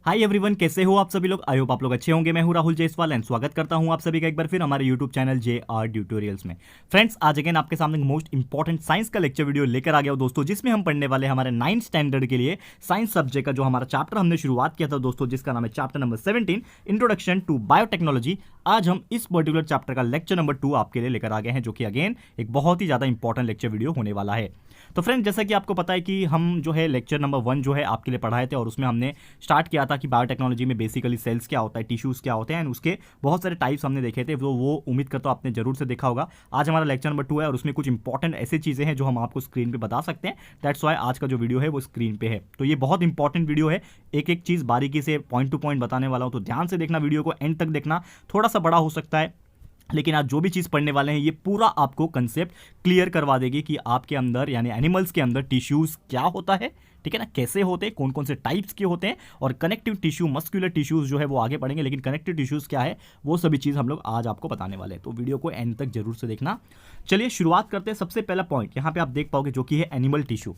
Hi everyone, कैसे हो आप सभी लोग। आई होप आप लोग अच्छे होंगे। मैं हूं राहुल जायसवाल एंड स्वागत करता हूं आप सभी का एक बार फिर हमारे यूट्यूब चैनल JR ट्यूटोरियल्स में। फ्रेंड्स, आज अगेन आपके सामने मोस्ट इंपॉर्टेंट साइंस का लेक्चर वीडियो लेकर आ गया हूं दोस्तों, जिसमें हम पढ़ने वाले हमारे 9th स्टैंडर्ड के लिए साइंस सब्जेक्ट का जो हमारा चैप्टर हमने शुरुआत किया था दोस्तों, जिसका नाम है chapter number 17 introduction to biotechnology. आज हम इस पर्टिकुलर चैप्टर का लेक्चर नंबर 2 आपके लिए लेकर आ गए हैं, जो कि अगेन एक बहुत ही ज्यादा इंपॉर्टेंट लेक्चर वीडियो होने वाला है। तो फ्रेंड, जैसा कि आपको पता है कि हम जो है लेक्चर नंबर 1 जो है आपके लिए पढ़ाए थे, और उसमें हमने स्टार्ट किया था कि बायोटेक्नोलॉजी में बेसिकली सेल्स क्या होता है, टिश्यूज क्या होते हैं, एंड उसके बहुत सारे टाइप्स हमने देखे थे। वो उम्मीद करता हूं आपने जरूर से देखा होगा। आज हमारा लेक्चर नंबर 2 है और उसमें कुछ इंपॉर्टेंट ऐसी चीजें हैं जो हम आपको स्क्रीन पे बता सकते हैं। दैट्स वाई आज का जो वीडियो है वो स्क्रीन पे है। तो ये बहुत इंपॉर्टेंट वीडियो है, एक एक चीज बारीकी से पॉइंट टू पॉइंट बताने वाला हूं, तो ध्यान से देखना वीडियो को, एंड तक देखना। थोड़ा सा बड़ा हो सकता है, लेकिन आज जो भी चीज़ पढ़ने वाले हैं ये पूरा आपको कंसेप्ट क्लियर करवा देगी कि आपके अंदर यानी एनिमल्स के अंदर टिश्यूज क्या होता है, ठीक है ना, कैसे होते हैं, कौन कौन से टाइप्स के होते हैं, और कनेक्टिव टिश्यू, मस्कुलर टिश्यूज जो है वो आगे पढ़ेंगे, लेकिन कनेक्टिव टिश्यूज क्या है वो सभी चीज़ हम लोग आज आपको बताने वाले हैं। तो वीडियो को एंड तक जरूर से देखना। चलिए शुरुआत करते हैं। सबसे पहला पॉइंट यहाँ पे आप देख पाओगे, जो कि है एनिमल टिश्यू।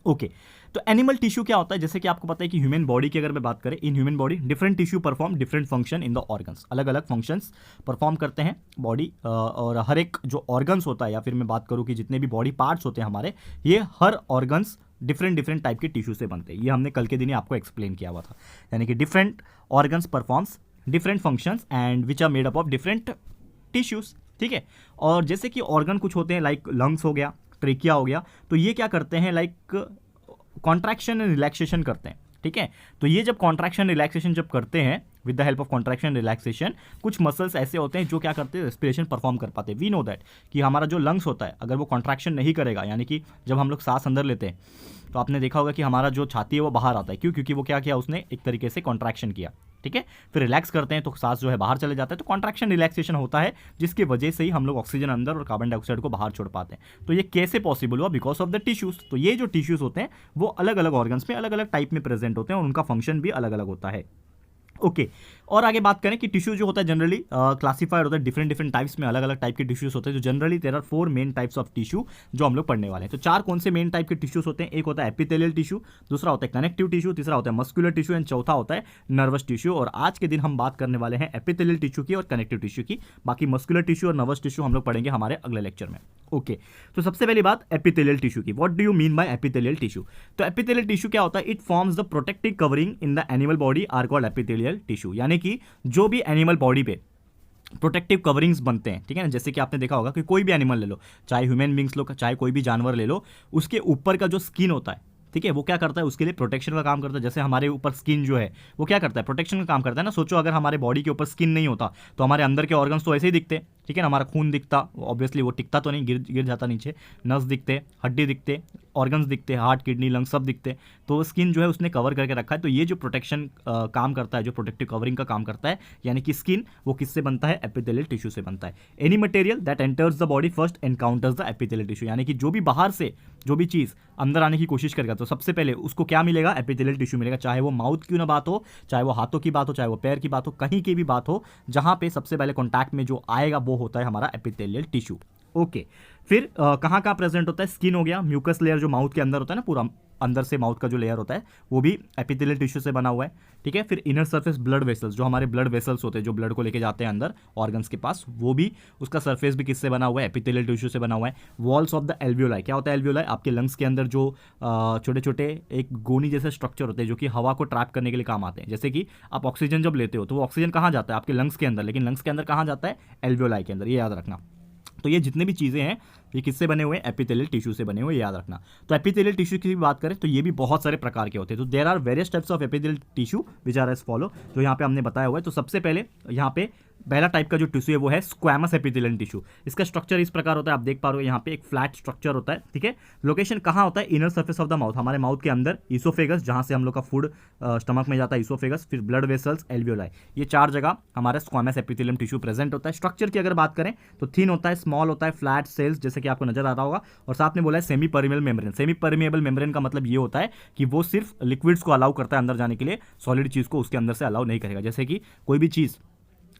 ओके, तो एनिमल टिश्यू क्या होता है। जैसे कि आपको पता है कि ह्यूमन बॉडी की अगर मैं बात करें, in human body different tissue perform different function in the organs. अलग अलग फंक्शंस परफॉर्म करते हैं बॉडी, और हर एक जो ऑर्गन्स होता है, या फिर मैं बात करूं कि जितने भी बॉडी पार्ट्स होते हैं हमारे, ये हर ऑर्गन्स डिफरेंट डिफरेंट टाइप के टिश्यू से बनते हैं। ये हमने कल के दिन ही आपको एक्सप्लेन किया हुआ था। यानी कि different organs performs different functions and which are made up of different tissues, ठीक है। और जैसे कि ऑर्गन कुछ होते हैं, लाइक लंग्स हो गया, ट्रेकिया हो गया, तो ये क्या करते हैं, लाइक कॉन्ट्रैक्शन एंड रिलैक्सेशन करते हैं, ठीक है। तो ये जब कॉन्ट्रैक्शन रिलैक्सेशन जब करते हैं, with the help of contraction relaxation, कुछ मसल्स ऐसे होते हैं जो क्या करते हैं, रेस्पिरेशन परफॉर्म कर पाते हैं। वी नो दैट कि हमारा जो लंग्स होता है, अगर वो कॉन्ट्रैक्शन नहीं करेगा, यानी कि जब हम लोग सांस अंदर लेते हैं तो आपने देखा होगा कि हमारा जो छाती है वो बाहर आता है। क्यों? क्योंकि वो क्या किया, उसने एक तरीके से कॉन्ट्रैक्शन किया, ठीक है। फिर रिलैक्स करते हैं तो सांस जो है बाहर चले जाता है, तो कॉन्ट्रैक्शन रिलैक्सेशन होता है, जिसकी वजह से ही हम लोग ऑक्सीजन अंदर और कार्बन डाइऑक्साइड को बाहर छोड़ पाते हैं। तो ये कैसे पॉसिबल हुआ? Because of the tissues. तो ये जो टिश्यूज होते हैं वो अलग अलग ऑर्गन्स में अलग अलग टाइप में प्रेजेंट होते हैं, और उनका फंक्शन भी अलग अलग होता है। ओके, और आगे बात करें कि टिश्यू जो होता है जनरली क्लासिफाइड होता है डिफरेंट डिफरेंट टाइप्स में, अलग अलग टाइप के टिश्यूज होते हैं। जो generally there are 4 main types of tissue जो हम लोग पढ़ने वाले हैं। तो 4 कौन से मेन टाइप के टिश्यूज होते हैं? एक होता है एपिथेलियल टिश्यू, दूसरा होता है कनेक्टिव टिश्यू, तीसरा होता है मस्कुलर टिश्यू, एंड चौथा होता है नर्वस टिश्यू। और आज के दिन हम बात करने वाले हैं एपिथेलियल टिश्यू की और कनेक्टिव टिश्यू की। बाकी मस्कुलर टिश्यू और नर्वस टिश्यू हम लोग पढ़ेंगे हमारे अगले लेक्चर में। ओके, तो सबसे पहली बात एपिथेलियल टिश्यू की। What do you mean by epithelial tissue? तो एपिथेलियल टिश्यू क्या होता है? It forms the protective covering in the animal body are called epithelial tissue. यानी कि जो भी एनिमल बॉडी पे प्रोटेक्टिव कवरिंग्स बनते हैं, ठीक है ना। जैसे कि आपने देखा होगा कि कोई भी एनिमल ले लो, चाहे ह्यूमन बींग्स लो, चाहे कोई भी जानवर ले लो, उसके ऊपर का जो स्किन होता है, ठीक है, वो क्या करता है, उसके लिए प्रोटेक्शन का काम करता है। जैसे हमारे ऊपर स्किन जो है वो क्या करता है, प्रोटेक्शन का काम करता है ना। सोचो अगर हमारे बॉडी के ऊपर स्किन नहीं होता तो हमारे अंदर के ऑर्गन्स तो ऐसे ही दिखते, ठीक है ना। हमारा खून दिखता, ऑब्वियसली वो टिकता तो नहीं, गिर जाता नीचे। नस दिखते, हड्डी दिखते, ऑर्गन्स दिखते, हार्ट, किडनी, लंग सब दिखते। तो स्किन जो है उसने कवर करके रखा है। तो ये जो प्रोटेक्शन काम करता है, जो प्रोटेक्टिव कवरिंग का काम करता है, यानी कि स्किन, वो किससे बनता है? एपिथेलियल टिश्यू से बनता है। Any material that enters the body first encounters the epithelial tissue. यानी कि जो भी बाहर से जो भी चीज़ अंदर आने की कोशिश करेगा तो सबसे पहले उसको क्या मिलेगा? एपिथेलियल टिश्यू मिलेगा। चाहे वो माउथ की ना बात हो, चाहे वो हाथों की बात हो, चाहे वो पैर की बात हो, कहीं की भी बात हो, जहां पे सबसे पहले कॉन्टैक्ट में जो आएगा वो होता है हमारा एपिथेलियल टिश्यू। ओके, फिर कहाँ कहाँ प्रेजेंट होता है? स्किन हो गया, म्यूकस लेयर जो माउथ के अंदर होता है ना, पूरा अंदर से माउथ का जो लेयर होता है वो भी एपिथेलियल टिश्यू से बना हुआ है, ठीक है। फिर इनर सरफेस ब्लड वेसल्स, जो हमारे ब्लड वेसल्स होते हैं जो ब्लड को लेके जाते हैं अंदर ऑर्गन्स के पास, वो भी उसका सरफेस भी किससे बना हुआ है? एपिथेलियल टिश्यू से बना हुआ है। वॉल्स ऑफ द एल्वियोलाई, क्या होता है एल्वियोलाई? आपके लंग्स के अंदर जो छोटे छोटे एक गोनी जैसे स्ट्रक्चर होते हैं जो कि हवा को ट्रैप करने के लिए काम आते हैं। जैसे कि आप ऑक्सीजन जब लेते हो तो वो ऑक्सीजन कहाँ जाता है? आपके लंग्स के अंदर, लेकिन लंग्स के अंदर कहाँ जाता है? एल्वियोलाई के अंदर, ये याद रखना। तो ये जितने भी चीज़ें हैं ये किससे बने हुए हैं? एपिथेलियल टिश्यू से बने हुए, याद रखना। तो एपिथेलियल टिश्यू की बात करें तो ये भी बहुत सारे प्रकार के होते हैं। तो there are various types of epithelial tissue which are as follow, जो यहाँ पे हमने बताया हुआ है। तो सबसे पहले यहाँ पे पहला टाइप का जो टिश्यू है वो है स्क्वैमस एपिथेलियल टिश्यू। इसका स्ट्रक्चर इस प्रकार होता है, आप देख पा रहे हो यहाँ पे एक फ्लैट स्ट्रक्चर होता है, ठीक है। लोकेशन कहाँ होता है? Inner surface of the mouth, हमारे माउथ के अंदर, ईसोफेगस जहाँ से हम लोग का फूड स्टमक में जाता है, ईसोफेगस, फिर ब्लड वेसल्स, एल्वियोलाई, ये 4 जगह हमारा स्क्वैमस एपिथेलियम टिश्यू प्रेजेंट होता है। स्ट्रक्चर की अगर बात करें तो थिन होता है, स्मॉल होता है, फ्लैट सेल्स जैसे कि आपको नजर आ रहा होगा, और साथ में बोला है semi permeable membrane. Semi permeable membrane का मतलब ये होता है कि वो सिर्फ लिक्विड्स को अलाउ करता है अंदर जाने के लिए, सॉलिड चीज को उसके अंदर से अलाउ नहीं करेगा। जैसे कि कोई भी चीज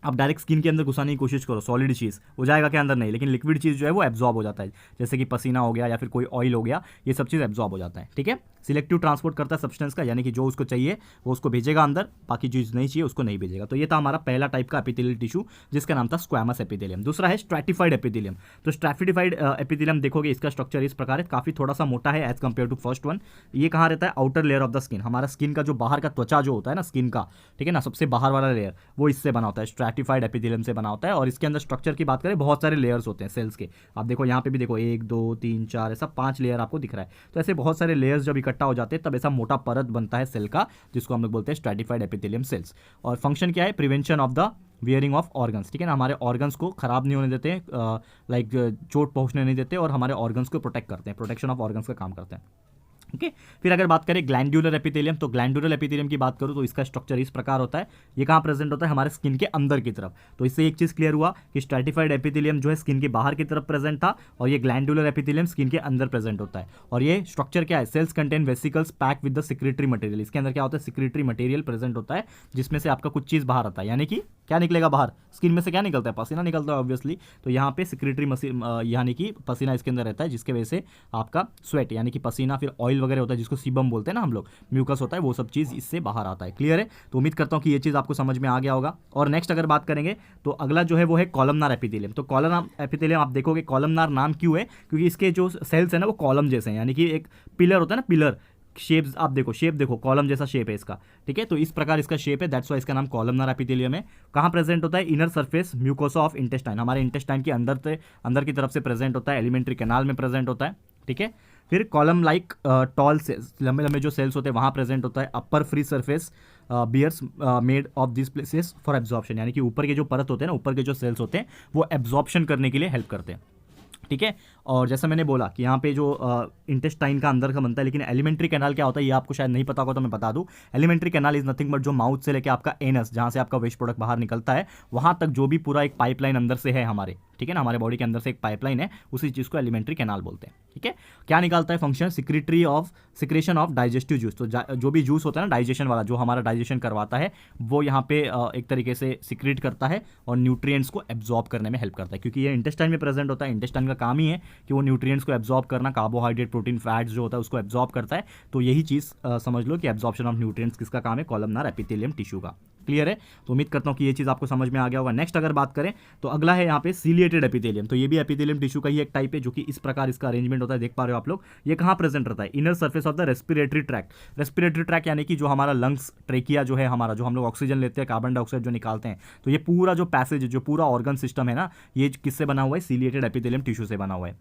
आप डायरेक्ट स्किन के अंदर घुसाने की कोशिश करो, सॉलिड चीज़ हो जाएगा क्या अंदर, नहीं, लेकिन लिक्विड चीज़ जो है वो एब्जॉर्ब हो जाता है, जैसे कि पसीना हो गया या फिर कोई ऑयल हो गया, ये सब चीज़ एब्जॉर्ब हो जाता है। ठीक है, सिलेक्टिव ट्रांसपोर्ट करता है सब्सटेंस का, यानी कि जो उसको चाहिए वो उसको भेजेगा अंदर, बाकी चीज़ नहीं चाहिए उसको नहीं भेजेगा। तो ये था हमारा पहला टाइप का एपिथेलियल टिश्यू जिसका नाम था स्क्वैमस एपिथेलियम। दूसरा है स्ट्रैटिफाइड एपिथेलियम। तो स्ट्रैटिफाइड एपिथेलियम देखोगे इसका स्ट्रक्चर इस प्रकार है, काफ़ी थोड़ा सा मोटा है as compare to first one. ये कहाँ रहता है, outer layer of the skin, हमारा स्किन का जो बाहर का त्वचा जो होता है ना स्किन का, ठीक है ना, सबसे बाहर वाला लेयर वो इससे बना होता है, स्ट्रैटिफाइड एपिथेलियम से बना होता है। और इसके अंदर स्ट्रक्चर की बात करें, बहुत सारे लेयर्स होते हैं सेल्स के। आप देखो यहाँ पे भी देखो 1 2 3 4 ऐसा 5 लेयर आपको दिख रहा है। तो ऐसे बहुत सारे लेयर्स जब इकट्ठा हो जाते हैं तब ऐसा मोटा परत बनता है सेल का, जिसको हम लोग बोलते हैं स्ट्रैटिफाइड एपिथेलियम सेल्स। और फंक्शन क्या है, prevention of the wearing of organs, ठीक है ना, हमारे ऑर्गन्स को खराब नहीं होने देते, लाइक चोट पहुंचने नहीं देते, और हमारे ऑर्गन्स को प्रोटेक्ट करते हैं, प्रोटेक्शन ऑफ ऑर्गन्स का काम करते हैं। ओके फिर अगर बात करें ग्लैंडुलर एपिथेलियम, तो ग्लैंडुलर एपिथेलियम की बात करूं तो इसका स्ट्रक्चर इस प्रकार होता है। ये कहाँ प्रेजेंट होता है, हमारे स्किन के अंदर की तरफ। तो इससे एक चीज क्लियर हुआ कि स्ट्रैटिफाइड एपिथेलियम जो है स्किन के बाहर की तरफ प्रेजेंट था, और ये ग्लैंडुलर एपिथेलियम स्किन के अंदर प्रेजेंट होता है। और ये स्ट्रक्चर क्या है, cells contain vesicles pack with the secretory material. इसके अंदर क्या होता है, सिक्रेटरी मटेरियल प्रेजेंट होता है, जिसमें से आपका कुछ चीज बाहर आता है, यानी कि क्या निकलेगा बाहर, स्किन में से क्या निकलता है, पसीना निकलता है ऑब्वियसली। तो यहाँ पे सिक्रेटरी यानी कि पसीना इसके अंदर रहता है, जिसके वजह से आपका स्वेट यानी कि पसीना, फिर ऑयल वगैरह होता है जिसको सीबम बोलते हैं ना हम लोग, म्यूकस होता है, वो सब चीज़ इससे बाहर आता है। क्लियर है, तो उम्मीद करता हूँ कि ये चीज़ आपको समझ में आ गया होगा। और नेक्स्ट अगर बात करेंगे तो अगला जो है वो है कॉलमनार एपिथेलियम। तो कॉलमनार एपिथेलियम आप देखोगे, कॉलमनार नाम क्यों है, क्योंकि इसके जो सेल्स है ना वो कॉलम जैसे हैं, यानी कि एक पिलर होता है ना, पिलर शेप्स, आप देखो शेप देखो, कॉलम जैसा शेप है इसका, ठीक है। तो इस प्रकार इसका शेप है, दैट्स वाई इसका नाम कॉलमनार एपिथेलियम है। कहाँ प्रेजेंट होता है, inner surface mucosa of intestine, हमारे इंटेस्टाइन के अंदर की तरफ से प्रेजेंट होता है, एलिमेंट्री कैनाल में प्रेजेंट होता है, ठीक है। फिर कॉलम लाइक टॉल सेल्स, लंबे लंबे जो सेल्स होते हैं वहाँ प्रेजेंट होता है। Upper free surface bears made of this places for absorption, यानी कि ऊपर के जो परत होते हैं ना, ऊपर के जो सेल्स होते हैं वो एब्जॉर्प्शन करने के लिए हेल्प करते हैं, ठीक है। और जैसा मैंने बोला कि यहाँ पे जो इंटेस्टाइन का अंदर का बनता है, लेकिन एलिमेंट्री कैनाल क्या होता है ये आपको शायद नहीं पता होगा, तो मैं बता दूं, alimentary canal is nothing but जो माउथ से लेके आपका एनस, जहाँ से आपका वेस्ट प्रोडक्ट बाहर निकलता है, वहाँ तक जो भी पूरा एक पाइपलाइन अंदर से है हमारे, ठीक है ना, हमारे बॉडी के अंदर से एक पाइपलाइन है, उसी चीज़ को एलिमेंट्री कैनाल बोलते हैं, ठीक है। क्या निकालता है function, secretion of digestive juice. तो जो भी जूस होता है ना डाइजेशन वाला, जो हमारा डाइजेशन करवाता है, वो यहाँ पे एक तरीके से सिक्रेट करता है और न्यूट्रिएंट्स को एब्जॉर्ब करने में हेल्प करता है, क्योंकि ये इंटेस्टाइन में प्रेजेंट होता है। इंटेस्टाइन का काम ही है कि वो न्यूट्रिएंट्स को एब्जॉर्ब करना, कार्बोहाइड्रेट प्रोटीन फैट्स जो होता है उसको एब्जॉर्ब करता है। तो यही चीज़ समझ लो कि एब्जॉर्प्शन ऑफ न्यूट्रिएंट्स किसका काम है, कॉलमनार एपिथेलियम टिश्यू का। क्लियर है, तो उम्मीद करता हूँ कि ये चीज़ आपको समझ में आ गया होगा। नेक्स्ट अगर बात करें तो अगला है यहाँ पे सीलिएटेड एपिथेलियम। तो ये भी एपिथेलियम टिश्यू का ही एक टाइप है, जो कि इस प्रकार इसका अरेंजमेंट होता है, देख पा रहे हो आप लोग। ये कहाँ प्रेजेंट रहता है, inner surface of the respiratory tract. Respiratory tract यानी कि जो हमारा लंग्स, ट्रेकिया जो है हमारा, जो हम लोग ऑक्सीजन लेते हैं, कार्बन डाइऑक्साइड जो निकालते हैं, तो ये पूरा जो पैसेज, जो पूरा ऑर्गन सिस्टम है ना, ये किससे बना हुआ है, सीलिएटेड एपिथेलियम टिश्यू से बना हुआ है,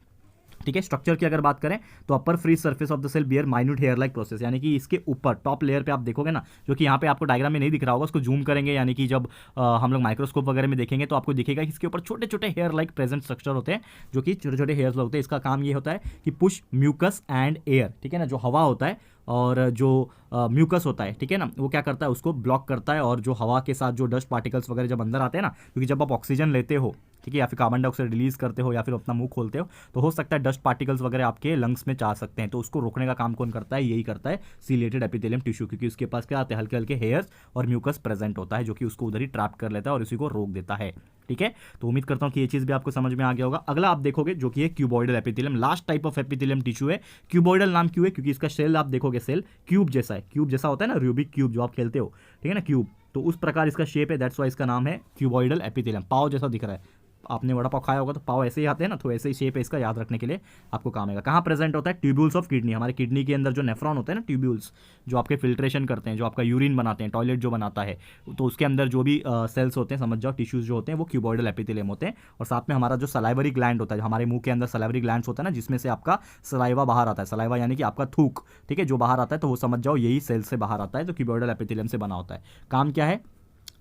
ठीक है। स्ट्रक्चर की अगर बात करें तो upper free surface of the cell bear minute hair like process, यानी कि इसके ऊपर टॉप लेयर पे आप देखोगे ना, जो कि यहाँ पे आपको डायग्राम में नहीं दिख रहा होगा, उसको जूम करेंगे, यानी कि जब हम लोग माइक्रोस्कोप वगैरह में देखेंगे तो आपको दिखेगा कि इसके ऊपर छोटे छोटे हेयर लाइक प्रेजेंट स्ट्रक्चर होते हैं, जो कि छोटे छोटे हेयर्स होते हैं। इसका काम ये होता है कि पुश म्यूकस एंड एयर, ठीक है ना, जो हवा होता है और जो म्यूकस होता है, ठीक है ना, वो क्या करता है, उसको ब्लॉक करता है। और जो हवा के साथ जो डस्ट पार्टिकल्स वगैरह जब अंदर आते हैं ना, क्योंकि जब आप ऑक्सीजन लेते हो, ठीक है, या फिर कार्बन डाइऑक्साइड रिलीज करते हो, या फिर अपना मुंह खोलते हो, तो हो सकता है डस्ट पार्टिकल्स वगैरह आपके लंग्स में जा सकते हैं। तो उसको रोकने का काम कौन करता है, यही करता है सीलिएटेड एपिथेलियम टिश्यू, क्योंकि उसके पास क्या आते हैं, हल्के हल्के हेयर्स और म्यूकस प्रेजेंट होता है, जो कि उसको उधर ही ट्रैप कर लेता है और उसी को रोक देता है, ठीक है। तो उम्मीद करता हूं कि ये चीज भी आपको समझ में आ गया होगा। अगला आप देखोगे जो कि है cuboidal epithelium, last type of epithelium tissue है। क्यूबॉइडल नाम क्यों है, क्योंकि इसका सेल आप देखोगे, सेल क्यूब जैसा है, क्यूब जैसा होता है ना, रूबिक क्यूब जो आप खेलते हो, ठीक है ना, क्यूब, तो उस प्रकार इसका शेप है, दैट्स वाई इसका नाम है क्यूबॉइडल एपिथेलियम। पाव जैसा दिख रहा है, आपने वड़ा पाव खाया होगा तो पाव ऐसे ही आते हैं ना, तो ऐसे ही शेप है इसका, याद रखने के लिए आपको काम आएगा। कहाँ प्रेजेंट होता है, ट्यूब्यूल्स ऑफ किडनी, हमारे किडनी के अंदर जो नेफ्रॉन होते हैं ना, ट्यूब्यूल्स जो आपके फिल्ट्रेशन करते हैं, जो आपका यूरिन बनाते हैं, टॉयलेट जो बनाता है, तो उसके अंदर जो भी सेल्स होते हैं, समझ जाओ टिश्यूज जो होते हैं, वो क्यूबॉइडल एपिथेलियम होते हैं। और साथ में हमारा जो सलाइवरी ग्लैंड होता है, हमारे मुंह के अंदर सलाइवरी ग्लैंड्स होता है ना, जिसमें से आपका सलाइवा बाहर आता है, सलाइवा यानी कि आपका थूक, ठीक है, जो बाहर आता है, तो वो समझ जाओ यही सेल से बाहर आता है, तो क्यूबॉइडल एपिथेलियम से बना होता है। काम क्या है,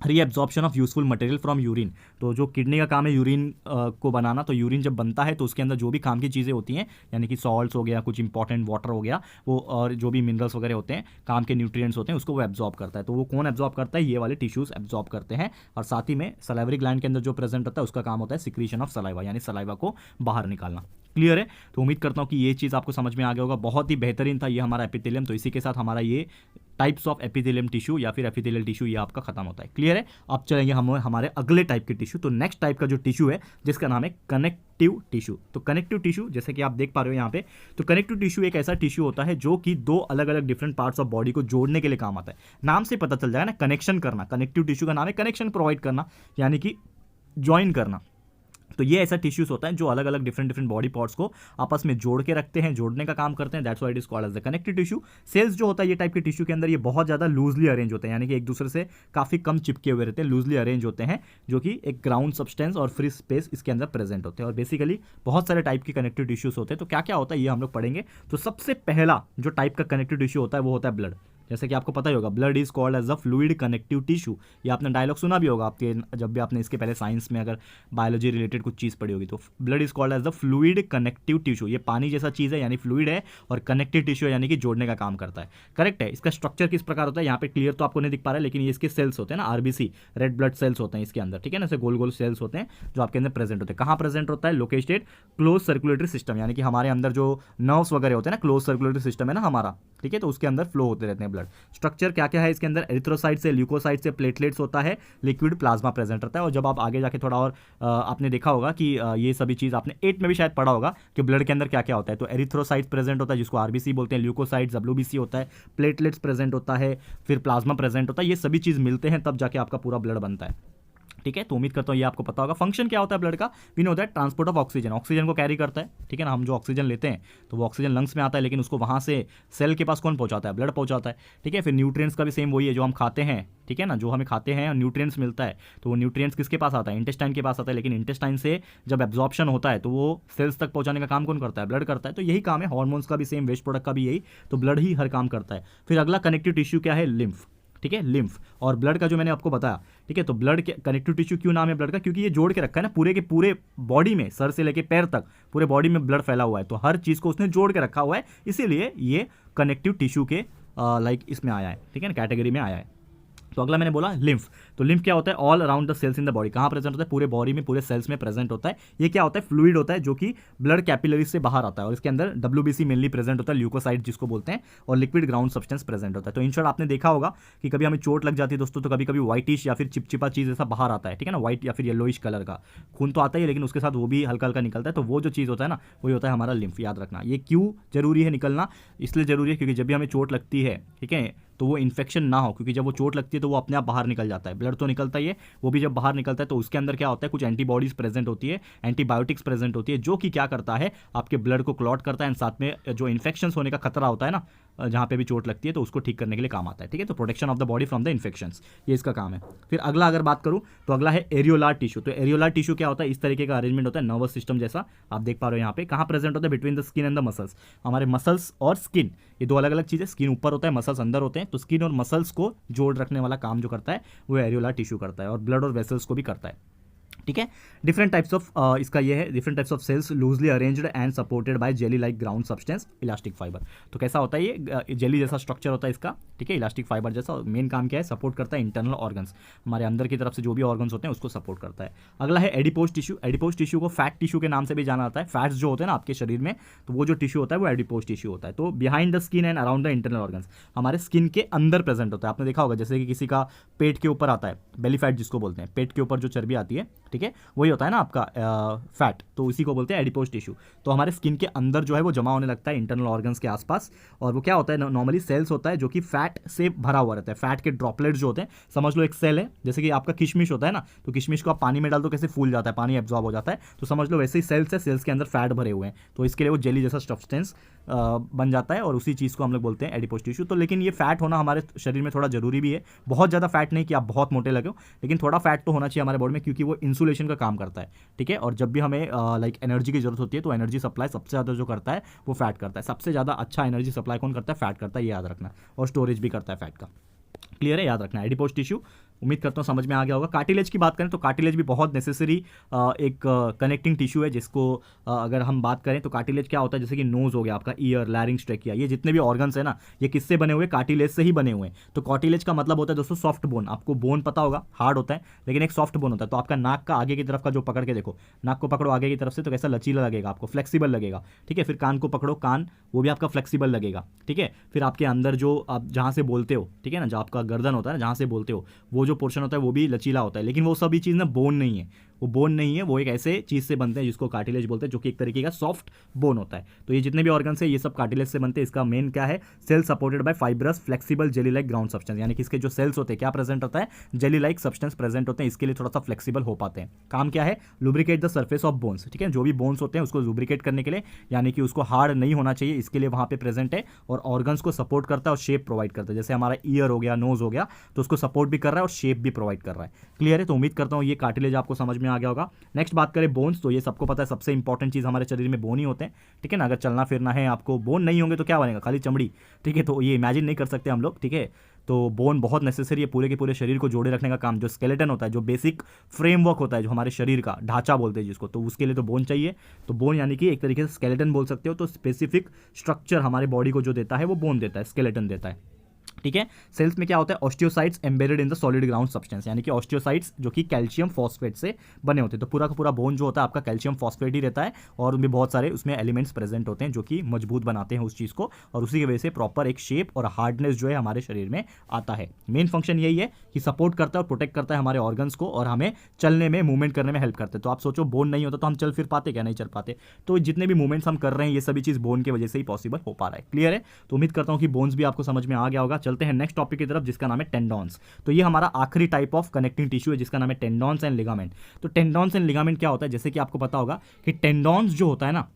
reabsorption of useful material from urine. तो जो किडनी का काम है यूरिन को बनाना, तो यूरिन जब बनता है तो उसके अंदर जो भी काम की चीज़ें होती हैं, यानी कि सॉल्ट्स हो गया, कुछ इंपॉर्टेंट वाटर हो गया, वो और जो भी मिनरल्स वगैरह होते हैं, काम के न्यूट्रिएंट्स होते हैं, उसको वो एब्जॉर्ब करता है। तो वो कौन एब्जॉर्ब करता है, ये वाले टिश्यूज एब्जॉर्ब करते हैं। और साथ ही में सलाइवरी ग्लैंड के अंदर जो प्रेजेंट होता है उसका काम होता है सिक्रीशन ऑफ सलाइवा, यानी सलाइवा को बाहर निकालना। क्लियर है। तो उम्मीद करता हूँ कि ये चीज़ आपको समझ में आ गया होगा। बहुत ही बेहतरीन था ये हमारा एपिथेलियम। तो इसी के साथ हमारा ये टाइप्स ऑफ एपिथेलियम टिश्यू या फिर एपिथेलियल टिश्यू ये आपका खत्म होता है। क्लियर है। अब चलेंगे हम हमारे अगले टाइप के टिश्यू। तो नेक्स्ट टाइप का जो टिश्यू है जिसका नाम है कनेक्टिव टिश्यू। तो कनेक्टिव टिश्यू जैसे कि आप देख पा रहे हो यहाँ पे, तो कनेक्टिव टिश्यू एक ऐसा टिश्यू होता है जो कि दो अलग अलग डिफरेंट पार्ट्स ऑफ बॉडी को जोड़ने के लिए काम आता है। नाम से पता चल जाएगा ना, कनेक्शन करना। कनेक्टिव टिश्यू का नाम है कनेक्शन प्रोवाइड करना, यानी कि ज्वाइन करना। तो ये ऐसा टिश्यूज होता है जो अलग अलग डिफरेंट बॉडी पार्ट्स को आपस में जोड़ के रखते हैं, जोड़ने का काम करते हैं। That's why it is called as the connective tissue. Cells जो होता है ये टाइप के टिश्यू के अंदर ये बहुत ज़्यादा लूजली अरेंज होते हैं, यानी कि एक दूसरे से काफ़ी कम चिपके हुए रहते हैं, लूजली अरेंज होते हैं, जो कि एक ग्राउंड सब्सटेंस और फ्री स्पेस इसके अंदर प्रेजेंट होते हैं। और बेसिकली बहुत सारे टाइप के कनेक्टिव टिश्यूज होते हैं। तो क्या क्या होता है ये हम लोग पढ़ेंगे। तो सबसे पहला जो टाइप का कनेक्टिव टिश्यू होता है वो होता है ब्लड। जैसे कि आपको पता ही होगा, blood is called as a fluid connective tissue. ये आपने डायलॉग सुना भी होगा आपके, जब भी आपने इसके पहले साइंस में अगर बायोलॉजी रिलेटेड कुछ चीज़ पढ़ी होगी। तो blood is called as a fluid connective tissue. ये पानी जैसा चीज़ है, यानी फ्लूइड है, और कनेक्टिव टिश्यू यानी कि जोड़ने का काम करता है। करेक्ट है। इसका स्ट्रक्चर किस प्रकार होता है यहाँ पे क्लियर तो आपको नहीं दिख पा रहा है, लेकिन ये इसके सेल्स होते हैं ना, आरबीसी, रेड ब्लड सेल्स होते हैं इसके अंदर, ठीक है ना। ऐसे गोल गोल सेल्स होते हैं जो आपके अंदर प्रेजेंट होते हैं। कहाँ प्रेजेंट होता है? लोकेटेड क्लोज सर्कुलेटरी सिस्टम, यानी कि हमारे अंदर जो नर्व्स वगैरह होते हैं ना, क्लोज सर्कुलेटरी सिस्टम है ना हमारा, ठीक है। तो उसके अंदर फ्लो होते रहते हैं ब्लड। स्ट्रक्चर क्या क्या है इसके अंदर? एरिथ्रोसाइट से, ल्यूकोसाइट से, प्लेटलेट्स होता है, लिक्विड प्लाज्मा प्रेजेंट रहता है। और जब आप आगे जाके थोड़ा और आपने देखा होगा कि ये सभी चीज़ आपने 8 में भी शायद पढ़ा होगा कि ब्लड के अंदर क्या क्या होता है। तो एरिथ्रोसाइट प्रेजेंट होता है जिसको आरबीसी बोलते हैं, ल्यूकोसाइट डब्ल्यूबीसी होता है, प्लेटलेट्स प्रेजेंट होता है, फिर प्लाज्मा प्रेजेंट होता है। ये सभी चीज़ मिलते हैं तब जाके आपका पूरा ब्लड बनता है, ठीक है। तो उम्मीद करता हूँ ये आपको पता होगा। फंक्शन क्या होता है ब्लड का? We know that transport of oxygen, oxygen को कैरी करता है, ठीक है ना। हम जो ऑक्सीजन लेते हैं तो वो ऑक्सीजन लंग्स में आता है, लेकिन उसको वहाँ से सेल के पास कौन पहुँचाता है? ब्लड पहुँचाता है, ठीक है। फिर न्यूट्रिएंट्स का भी सेम वही है, जो हम खाते हैं, ठीक है ना, जो हमें खाते हैं न्यूट्रिएंट्स मिलता है, तो वो न्यूट्रिएंट्स किसके पास आता है? इंटेस्टाइन के पास आता है। लेकिन इंटेस्टाइन से जब एब्जॉर्प्शन होता है तो वो सेल्स तक पहुँचाने का काम कौन करता है? ब्लड करता है। तो यही काम है, हार्मोन्स का भी सेम, वेस्ट प्रोडक्ट का भी यही, तो ब्लड ही हर काम करता है। फिर अगला कनेक्टिव टिश्यू क्या है? लिम्फ, ठीक है, लिम्फ। और ब्लड का जो मैंने आपको बताया, ठीक है। तो ब्लड के कनेक्टिव टिश्यू क्यों नाम है ब्लड का? क्योंकि ये जोड़ के रखा है ना पूरे के पूरे बॉडी में, सर से लेके पैर तक पूरे बॉडी में ब्लड फैला हुआ है। तो हर चीज़ को उसने जोड़ के रखा हुआ है, इसीलिए ये कनेक्टिव टिश्यू के लाइक इसमें आया है, ठीक है ना, कैटेगरी में आया है। तो अगला मैंने बोला लिम्फ। तो लिम्फ क्या होता है? All around the cells in the body. कहाँ प्रेजेंट होता है? पूरे बॉडी में, पूरे सेल्स में प्रेजेंट होता है। ये क्या होता है? फ्लूइड होता है जो कि ब्लड कैपिलरीज से बाहर आता है, और इसके अंदर डब्ल्यूबीसी मेनली प्रेजेंट होता है, ल्यूकोसाइट जिसको बोलते हैं, और लिक्विड ग्राउंड सब्सटेंस प्रेजेंट होता है। तो इन शॉर्ट आपने देखा होगा कि कभी हमें चोट लग जाती है दोस्तों, तो कभी कभी व्हाइटिश या फिर चिपचिपा चीज़ ऐसा बाहर आता है, ठीक है ना, व्हाइट या फिर येलोइश कलर का खून तो आता ही है, लेकिन उसके साथ वो भी हल्का हल्का निकलता है। तो वो जो चीज़ होता है ना, वही होता है हमारा लिम्फ। याद रखना, ये क्यों जरूरी है निकलना? इसलिए जरूरी है क्योंकि जब भी हमें चोट लगती है, ठीक है, तो वो इन्फेक्शन ना हो, क्योंकि जब वो चोट लगती है तो वो अपने आप बाहर निकल जाता है। ब्लड तो निकलता ही है, वो भी जब बाहर निकलता है तो उसके अंदर क्या होता है? कुछ एंटीबॉडीज प्रेजेंट होती है, एंटीबायोटिक्स प्रेजेंट होती है, जो कि क्या करता है? आपके ब्लड को क्लॉट करता है, एंड साथ में जो इन्फेक्शन होने का खतरा होता है ना, जहाँ पे भी चोट लगती है, तो उसको ठीक करने के लिए काम आता है, ठीक है। तो protection of the body from the infections, ये इसका काम है। फिर अगला अगर बात करूँ तो अगला है एरियोलार टिश्यू। तो एरियोलार टिश्यू क्या होता है? इस तरीके का अरेंजमेंट होता है, नर्वस सिस्टम जैसा आप देख पा रहे हो यहाँ पे। कहाँ प्रेजेंट होता है? Between the skin and the muscles. हमारे मसल्स और स्किन ये दो अलग अलग चीज़ें, स्किन ऊपर होता है, मसल्स अंदर होते हैं। तो स्किन और मसल्स को जोड़ रखने वाला काम जो करता है वो एरियोलार टिश्यू करता है, और ब्लड और वेसल्स को भी करता है, ठीक है। डिफरेंट टाइप्स ऑफ इसका ये है, different types of cells loosely arranged and supported by jelly like ground substance elastic fibre. तो कैसा होता है ये? जेली जैसा स्ट्रक्चर होता है इसका, ठीक है, इलास्टिक फाइबर जैसा। मेन काम क्या है? सपोर्ट करता है इंटरनल ऑर्गन्स, हमारे अंदर की तरफ से जो भी ऑर्गन्स होते हैं उसको सपोर्ट करता है। अगला है एडिपोज टिश्यू। एडिपोज टिश्यू को फैट टिश्यू के नाम से भी जाना जाता है। फैट्स जो होते हैं ना आपके शरीर में, तो वो जो टिश्यू होता है वो एडिपोज टिश्यू होता है। तो behind the skin and around the internal organs, हमारे स्किन के अंदर प्रेजेंट होता है। आपने देखा होगा जैसे कि किसी का पेट के ऊपर आता है, बेली फैट जिसको बोलते हैं, पेट के ऊपर जो चर्बी आती है, ठीक है, वही होता है ना आपका फैट, तो इसी को बोलते हैं एडिपोज टिश्यू। तो हमारे स्किन के अंदर जो है वो जमा होने लगता है इंटरनल ऑर्गन्स के आसपास, और वो क्या होता है? नॉर्मली सेल्स होता है जो कि फैट से भरा हुआ रहता है। फैट के ड्रॉपलेट्स जो होते हैं, समझ लो एक सेल है, जैसे कि आपका किशमिश होता है ना, तो किशमिश को आप पानी में डाल दो कैसे फूल जाता है, पानी एब्जॉर्ब हो जाता है, तो समझ लो वैसे ही सेल्स है, सेल्स के अंदर फैट भरे हुए हैं, तो इसके लिए वो जेली जैसा सब्सटेंस बन जाता है, और उसी चीज़ को हम लोग बोलते हैं एडिपोज टिश्यू। तो लेकिन ये फैट होना हमारे शरीर में थोड़ा जरूरी भी है। बहुत ज़्यादा फैट नहीं कि आप बहुत मोटे लगे हो, लेकिन थोड़ा फैट तो होना चाहिए हमारे बॉडी में, क्योंकि वो इंसुलेशन का काम करता है, ठीक है। और जब भी हमें लाइक एनर्जी की जरूरत होती है तो एनर्जी सप्लाई सबसे ज़्यादा जो करता है वो फैट करता है। सबसे ज़्यादा अच्छा एनर्जी सप्लाई कौन करता है? फैट करता है, ये याद रखना। और स्टोरेज भी करता है फैट का, क्लियर है, याद रखना। एडिपोज टिश्यू उम्मीद करता हूँ समझ में आ गया होगा। कार्टिलेज की बात करें तो कार्टिलेज भी बहुत नेसेसरी एक कनेक्टिंग टिश्यू है, जिसको अगर हम बात करें तो कार्टिलेज क्या होता है, जैसे कि नोज हो गया आपका, ईयर, लैरिंग्स, ट्रेकिया, ये जितने भी ऑर्गन्स है ना, ये किससे बने हुए, कार्टिलेज से ही बने हुए हैं। तो कार्टिलेज का मतलब होता है दोस्तों सॉफ्ट बोन। आपको बोन पता होगा हार्ड होता है, लेकिन एक सॉफ्ट बोन होता है। तो आपका नाक का आगे की तरफ का जो पकड़ के देखो, नाक को पकड़ो आगे की तरफ से तो कैसा लचीला लगेगा आपको, फ्लेक्सिबल लगेगा, ठीक है। फिर कान को पकड़ो, कान वो भी आपका फ्लेक्सिबल लगेगा, ठीक है। फिर आपके अंदर जो आप जहाँ से बोलते हो, ठीक है ना, जो आपका गर्दन होता है ना, जहाँ से बोलते हो, वो जो पोर्शन होता है वो भी लचीला होता है। लेकिन वो सभी चीज़ ना बोन नहीं है, वो बोन नहीं है, वो एक ऐसे चीज़ से बनते हैं जिसको कार्टिलेज बोलते हैं, जो कि एक तरीके का सॉफ्ट बोन होता है। तो ये जितने भी ऑर्गन्स है ये सब कार्टिलेज से बनते हैं। इसका मेन क्या है, cell supported by fibrous flexible jelly like ground substance, यानी कि इसके जो सेल्स होते हैं क्या प्रेजेंट होता है, जेली लाइक सब्सटेंस प्रेजेंट होते हैं। इसके लिए थोड़ा सा फ्लेक्सिबल हो पाते हैं। काम क्या है, lubricate the surface of bones, ठीक है। जो भी बोन्स होते हैं उसको लुब्रिकेट करने के लिए, यानी कि उसको हार्ड नहीं होना चाहिए, इसके लिए वहाँ पे प्रेजेंट है। और ऑर्गन्स को सपोर्ट करता है और शेप प्रोवाइड करता है। जैसे हमारा ईयर हो गया, नोज हो गया, तो उसको सपोर्ट भी कर रहा है और शेप भी प्रोवाइड कर रहा है। क्लियर है। तो उम्मीद करता हूँ ये कार्टिलेज आपको समझ में आ गया होगा। नेक्स्ट बात करें बोन्स, तो ये सबको पता है सबसे इंपॉर्टेंट चीज़ हमारे शरीर में बोन ही होते हैं, ठीक है ना। अगर चलना फिरना है आपको, बोन नहीं होंगे तो क्या बनेगा, खाली चमड़ी, ठीक है। तो ये इमेजिन नहीं कर सकते हम लोग, ठीक है। तो बोन बहुत नेसेसरी है पूरे के पूरे शरीर को जोड़े रखने का काम। जो स्केलेटन होता है, जो बेसिक फ्रेमवर्क होता है, जो हमारे शरीर का ढांचा बोलते हैं जिसको, तो उसके लिए तो बोन चाहिए। तो बोन यानी कि एक तरीके से स्केलेटन बोल सकते हो। तो स्पेसिफिक स्ट्रक्चर हमारे बॉडी को जो देता है वो बोन देता है, स्केलेटन देता है, ठीक है। सेल्स में क्या होता है, osteocytes embedded in the solid ground substance, यानी कि ऑस्टियोसाइट्स जो कि कैल्शियम फॉस्फेट से बने होते हैं। तो पूरा का पूरा बोन जो होता है आपका कैल्शियम फॉस्फेट ही रहता है, और उनमें बहुत सारे उसमें एलिमेंट्स प्रेजेंट होते हैं जो कि मजबूत बनाते हैं उस चीज़ को, और उसी की वजह से प्रॉपर एक शेप और हार्डनेस जो है हमारे शरीर में आता है। मेन फंक्शन यही है कि सपोर्ट करता है और प्रोटेक्ट करता है हमारे ऑर्गन्स को, और हमें चलने में, मूवमेंट करने में हेल्प करते हैं। तो आप सोचो बोन नहीं होता तो हम चल फिर पाते क्या, नहीं चल पाते। तो जितने भी मूवमेंट्स हम कर रहे हैं ये सभी चीज़ बोन की वजह से ही पॉसिबल हो पा रहा है। क्लियर है। तो उम्मीद करता हूँ कि बोन्स भी आपको समझ में आ गया होगा। चलते हैं नेक्स्ट टॉपिक की तरफ, जिसका नाम है टेंडॉन्स। तो ये हमारा आखिरी टाइप ऑफ कनेक्टिंग टिश्यू है, जिसका नाम है टेंडॉन्स एंड लिगामेंट। तो टेंडॉन्स एंड लिगामेंट क्या होता है, जैसे कि आपको पता होगा कि टेंडॉन्स जो होता है ना,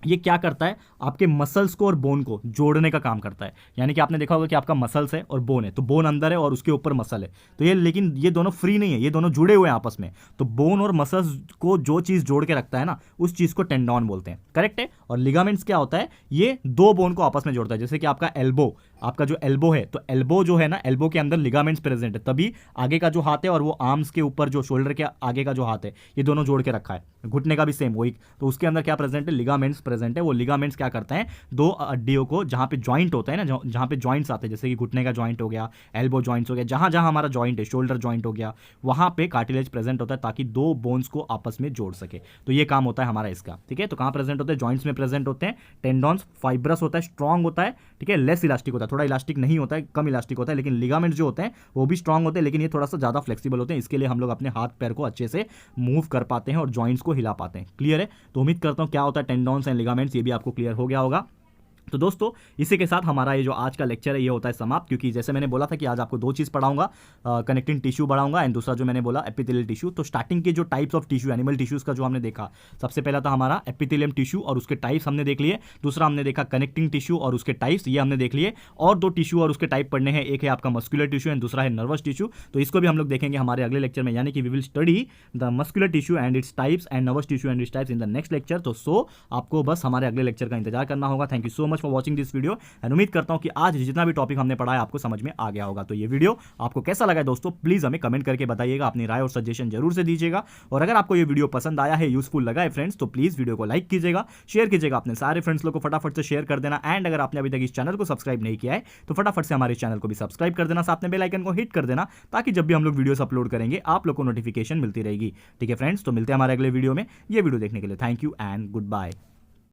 ये क्या करता है, आपके मसल्स को और बोन को जोड़ने का काम करता है। यानी कि आपने देखा होगा कि आपका मसल्स है और बोन है, तो बोन अंदर है और उसके ऊपर मसल है। तो ये, लेकिन ये दोनों फ्री नहीं है, ये दोनों जुड़े हुए हैं आपस में। तो बोन और मसल्स को जो चीज़ जोड़ के रखता है ना, उस चीज़ को टेंडॉन बोलते हैं। करेक्ट है। और लिगामेंट्स क्या होता है, ये दो बोन को आपस में जोड़ता है। जैसे कि आपका एल्बो, आपका जो एल्बो है, तो एल्बो जो है ना, एल्बो के अंदर लिगामेंट्स प्रेजेंट है, तभी आगे का जो हाथ है और वो आर्म्स के ऊपर जो शोल्डर के आगे का जो हाथ है, ये दोनों जोड़ के रखा है। घुटने का भी सेम वही। तो उसके अंदर क्या प्रेजेंट है, लिगामेंट्स प्रेजेंट है। वो लिगामेंट्स क्या करते हैं, दो हड्डियों को, जहां पे जॉइंट होता है ना, जहां पे जॉइंट्स आते हैं, जैसे कि घुटने का जॉइंट हो गया, एल्बो जॉइंट्स हो गया, जहां जहां हमारा जॉइंट है, शोल्डर जॉइंट हो गया, वहां पे कार्टिलेज प्रेजेंट होता है, ताकि दो बोन्स को आपस में जोड़ सके। तो ये काम होता है हमारा इसका, ठीक है। तो कहां प्रेजेंट होते हैं, जॉइंट्स में प्रेजेंट होते हैं। टेंडॉन्स फाइब्रस होता है, स्ट्रॉन्ग होता है, ठीक है, लेस इलास्टिक होता है, थोड़ा इलास्टिक नहीं होता है, कम इलास्टिक होता है। लेकिन लिगामेंट्स जो होते हैं वो भी स्ट्रॉन्ग होते हैं, लेकिन ये थोड़ा सा ज्यादा फ्लेक्सिबल होते हैं। इसके लिए हम लोग अपने हाथ पैर को अच्छे से मूव कर पाते हैं और जॉइंट्स को हिला पाते हैं। क्लियर है। तो उम्मीद करता हूं क्या होता है टेंडॉन्स एंड लिगामेंट्स, ये भी आपको क्लियर हो गया होगा। तो दोस्तों इसी के साथ हमारा ये जो आज का लेक्चर है ये होता है समाप्त, क्योंकि जैसे मैंने बोला था कि आज आपको दो चीज़ पढ़ाऊंगा, कनेक्टिंग टिश्यू बढ़ाऊंगा, एंड दूसरा जो मैंने बोला एपिथेलियल टिश्यू। तो स्टार्टिंग के जो types of tissue, animal tissues का जो हमने देखा, सबसे पहला था हमारा एपिथेलियम टिश्यू और उसके टाइप्स हमने देख लिए। दूसरा हमने देखा कनेक्टिंग टिश्यू और उसके टाइप्स, ये हमने देख लिए। और दो टिश्यू और उसके टाइप पढ़ने हैं, एक है आपका मस्कुलर टिश्यू एंड दूसरा है नर्वस टिश्यू। तो इसको भी हम लोग देखेंगे हमारे अगले लेक्चर में, यानी कि we will study the muscular tissue and its types and nervous tissue and its types in the next lecture. तो आपको बस हमारे अगले लेक्चर का इंतजार करना होगा। Thank you so much for watching this video, and उम्मीद करता हूं कि आज जितना भी टॉपिक हमने पढ़ा है आपको समझ में आ गया होगा। तो ये वीडियो आपको कैसा लगा है दोस्तों, प्लीज हमें कमेंट करके बताइएगा, अपनी राय और सजेशन जरूर से दीजिएगा। और अगर आपको ये वीडियो पसंद आया है, यूजफुल लगा है फ्रेंड्स, तो प्लीज वीडियो को लाइक कीजिएगा, शेयर कीजिएगा, अपने सारे फ्रेंड्स लोग को फटाफट से शेयर कर देना। एंड अगर आपने अभी तक इस चैनल को सब्सक्राइब नहीं किया है तो फटाफट से हमारे चैनल को भी सब्सक्राइब कर देना, साथ में बेल आइकन को हिट कर देना, ताकि जब भी हम लोग वीडियोस अपलोड करेंगे आप लोग को नोटिफिकेशन मिलती रहेगी। ठीक है फ्रेंड्स, तो मिलते हैं हमारे अगले वीडियो में। ये वीडियो देखने के लिए thank you and good bye.